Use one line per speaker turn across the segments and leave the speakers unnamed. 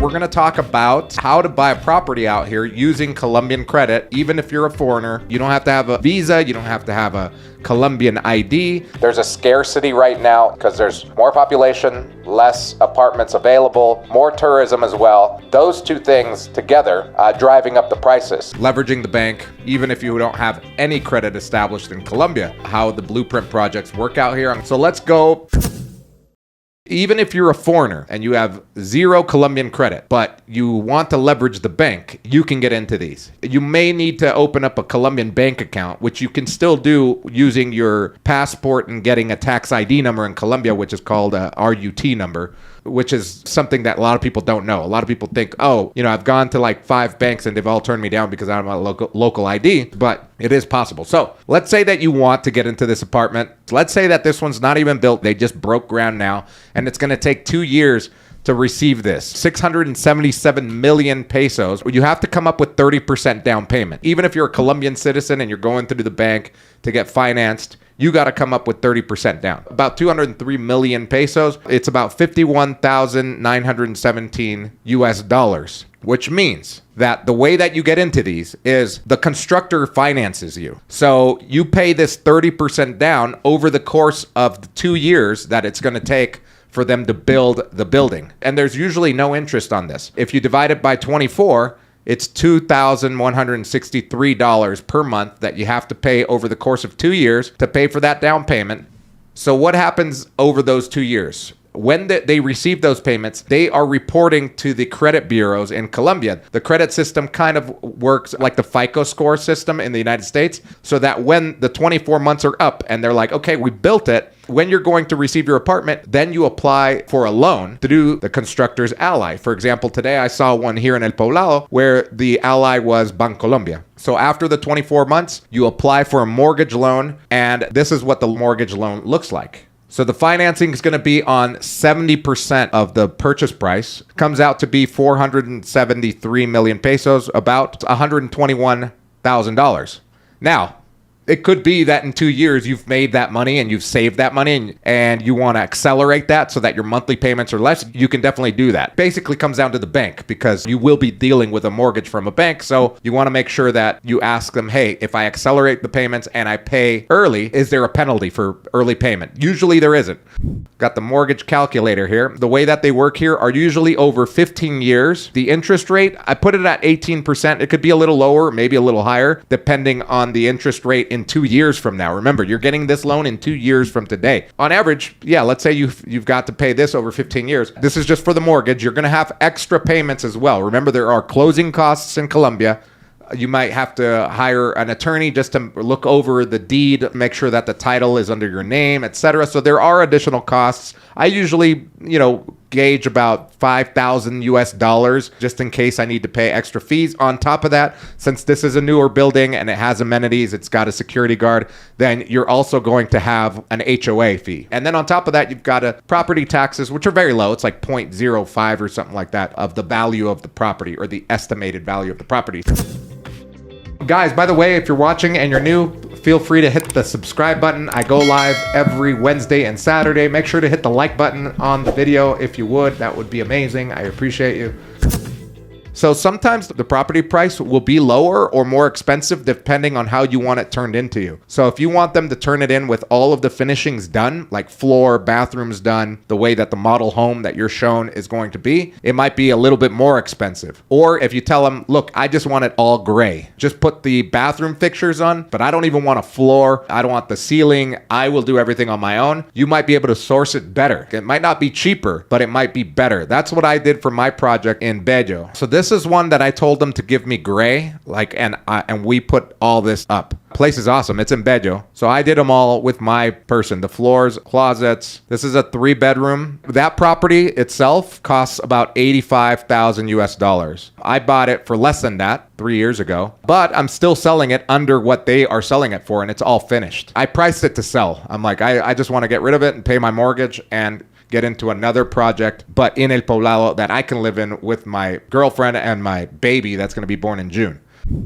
we're going to talk about how to buy a property out here using Colombian credit. Even if you're a foreigner, you don't have to have a visa, you don't have to have a Colombian ID. There's a scarcity right now because there's more population, less apartments available, more tourism as well. Those two things together driving up the prices. Leveraging the bank, even if you don't have any credit established in Colombia, how the blueprint projects work out here. So let's go. Even if you're a foreigner and you have zero Colombian credit, but you want to leverage the bank, you can get into these. You may need to open up a Colombian bank account, which you can still do using your passport and getting a tax ID number in Colombia, which is called a RUT number, which is something that a lot of people don't know. A lot of people think, oh, I've gone to like 5 banks and they've all turned me down because I don't have a local ID, but it is possible. So let's say that you want to get into this apartment. Let's say that this one's not even built. They just broke ground now, and it's going to take 2 years to receive this. 677 million pesos. You have to come up with 30% down payment. Even if you're a Colombian citizen and you're going through the bank to get financed, you got to come up with 30% down. About 203 million pesos. It's about 51,917 US dollars, which means that the way that you get into these is the constructor finances you. So you pay this 30% down over the course of the 2 years that it's going to take for them to build the building. And there's usually no interest on this. If you divide it by 24, it's $2,163 per month that you have to pay over the course of 2 years to pay for that down payment. So what happens over those 2 years? When they receive those payments, they are reporting to the credit bureaus in Colombia. The credit system kind of works like the FICO score system in the United States, so that when the 24 months are up and they're like, okay, we built it, when you're going to receive your apartment, then you apply for a loan through the constructor's ally. For example, today I saw one here in El Poblado where the ally was Bancolombia. So after the 24 months, you apply for a mortgage loan, and this is what the mortgage loan looks like. So the financing is going to be on 70% of the purchase price. Comes out to be 473 million pesos, about $121,000. Now, it could be that in 2 years you've made that money and you've saved that money and you want to accelerate that so that your monthly payments are less. You can definitely do that. Basically comes down to the bank, because you will be dealing with a mortgage from a bank. So you want to make sure that you ask them, hey, if I accelerate the payments and I pay early, is there a penalty for early payment? Usually there isn't. Got the mortgage calculator here. The way that they work here are usually over 15 years. The interest rate, I put it at 18%. It could be a little lower, maybe a little higher, depending on the interest rate in 2 years from now. Remember, you're getting this loan in 2 years from today. On average, let's say you've got to pay this over 15 years. This is just for the mortgage. You're going to have extra payments as well. Remember, there are closing costs in Colombia. You might have to hire an attorney just to look over the deed, make sure that the title is under your name, etc. So there are additional costs. I usually, gauge about 5,000 US dollars just in case I need to pay extra fees. On top of that, since this is a newer building and it has amenities, it's got a security guard, then you're also going to have an HOA fee. And then on top of that, you've got a property taxes, which are very low. It's like 0.05 or something like that of the value of the property, or the estimated value of the property. Guys, by the way, if you're watching and you're new, feel free to hit the subscribe button. I go live every Wednesday and Saturday. Make sure to hit the like button on the video if you would. That would be amazing. I appreciate you. So sometimes the property price will be lower or more expensive depending on how you want it turned into you. So if you want them to turn it in with all of the finishings done, like floor, bathrooms done, the way that the model home that you're shown is going to be, it might be a little bit more expensive. Or if you tell them, look, I just want it all gray. Just put the bathroom fixtures on, but I don't even want a floor. I don't want the ceiling. I will do everything on my own. You might be able to source it better. It might not be cheaper, but it might be better. That's what I did for my project in Bello. So this is one that I told them to give me gray, and we put all this up. Place is awesome. It's in Bello. So I did them all with my person. The floors, closets. This is a 3-bedroom. That property itself costs about 85,000 US dollars. I bought it for less than that 3 years ago, but I'm still selling it under what they are selling it for, and it's all finished. I priced it to sell. I'm like, I just want to get rid of it and pay my mortgage and get into another project, but in El Poblado that I can live in with my girlfriend and my baby that's going to be born in June.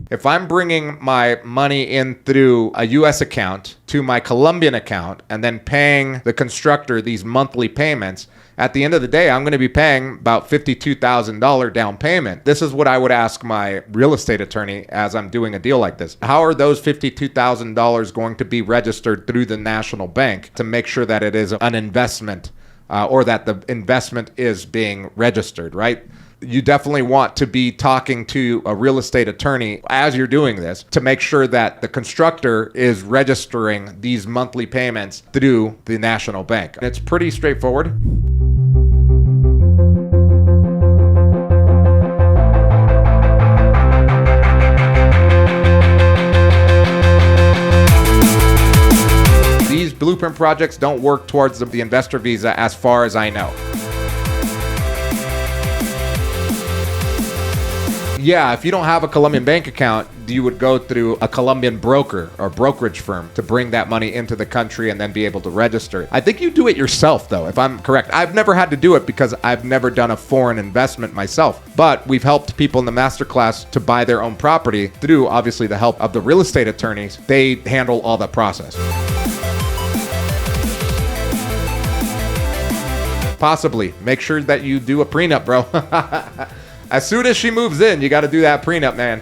If I'm bringing my money in through a US account to my Colombian account and then paying the constructor these monthly payments, At the end of the day, I'm going to be paying about $52,000 down payment. This is what I would ask my real estate attorney as I'm doing a deal like this. How are those $52,000 going to be registered through the national bank to make sure that it is an investment or that the investment is being registered, right? You definitely want to be talking to a real estate attorney as you're doing this to make sure that the constructor is registering these monthly payments through the national bank. It's pretty straightforward. These blueprint projects don't work towards the investor visa as far as I know. Yeah, if you don't have a Colombian bank account, you would go through a Colombian broker or brokerage firm to bring that money into the country and then be able to register it. I think you do it yourself, though, if I'm correct. I've never had to do it because I've never done a foreign investment myself. But we've helped people in the masterclass to buy their own property through, obviously, the help of the real estate attorneys. They handle all the process. Possibly. Make sure that you do a prenup, bro. As soon as she moves in, you got to do that prenup, man.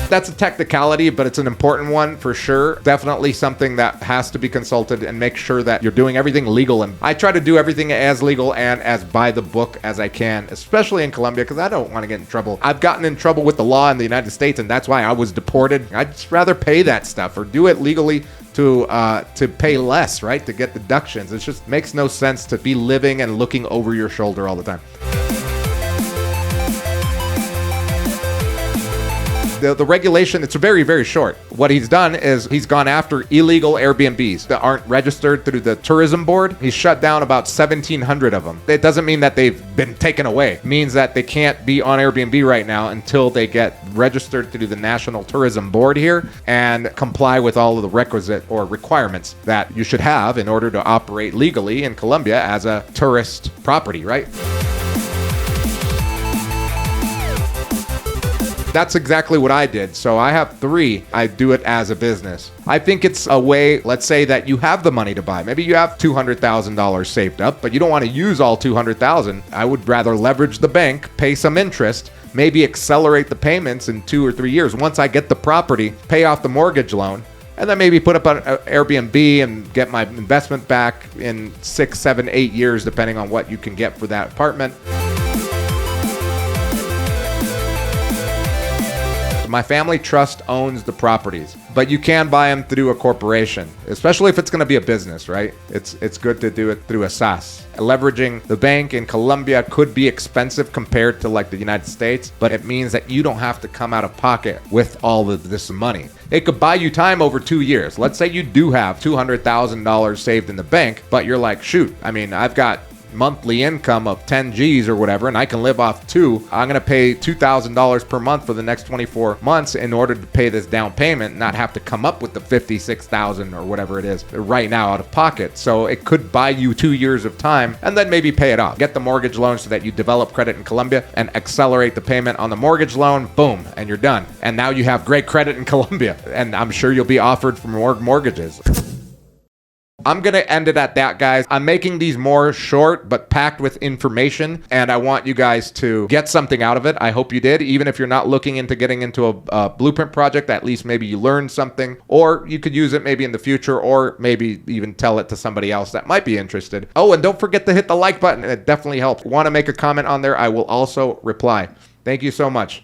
That's a technicality, but it's an important one for sure. Definitely something that has to be consulted and make sure that you're doing everything legal. And I try to do everything as legal and as by the book as I can, especially in Colombia, because I don't want to get in trouble. I've gotten in trouble with the law in the United States, and that's why I was deported. I'd just rather pay that stuff or do it legally to pay less, right? To get deductions. It just makes no sense to be living and looking over your shoulder all the time. The regulation, it's very, very short. What he's done is he's gone after illegal Airbnbs that aren't registered through the tourism board. He's shut down about 1,700 of them. It doesn't mean that they've been taken away. It means that they can't be on Airbnb right now until they get registered through the National Tourism Board here and comply with all of the requisite or requirements that you should have in order to operate legally in Colombia as a tourist property, right? That's exactly what I did. So I have 3. I do it as a business. I think it's a way, let's say that you have the money to buy. Maybe you have $200,000 saved up, but you don't want to use all $200,000. I would rather leverage the bank, pay some interest, maybe accelerate the payments in 2 or 3 years. Once I get the property, pay off the mortgage loan, and then maybe put up an Airbnb and get my investment back in 6, 7, 8 years, depending on what you can get for that apartment. My family trust owns the properties, but you can buy them through a corporation, especially if it's going to be a business, right? It's good to do it through a SAS. Leveraging the bank in Colombia could be expensive compared to like the United States, but it means that you don't have to come out of pocket with all of this money. It could buy you time over 2 years. Let's say you do have $200,000 saved in the bank, but you're like, shoot, I mean, I've got monthly income of 10 G's or whatever, and I can live off 2. I'm going to pay $2,000 per month for the next 24 months in order to pay this down payment, not have to come up with the $56,000 or whatever it is right now out of pocket. So it could buy you 2 years of time and then maybe pay it off. Get the mortgage loan so that you develop credit in Colombia and accelerate the payment on the mortgage loan. Boom, and you're done. And now you have great credit in Colombia, and I'm sure you'll be offered for more mortgages. I'm going to end it at that, guys. I'm making these more short, but packed with information, and I want you guys to get something out of it. I hope you did. Even if you're not looking into getting into a blueprint project, at least maybe you learned something, or you could use it maybe in the future, or maybe even tell it to somebody else that might be interested. Oh, and don't forget to hit the like button. It definitely helps. Want to make a comment on there? I will also reply. Thank you so much.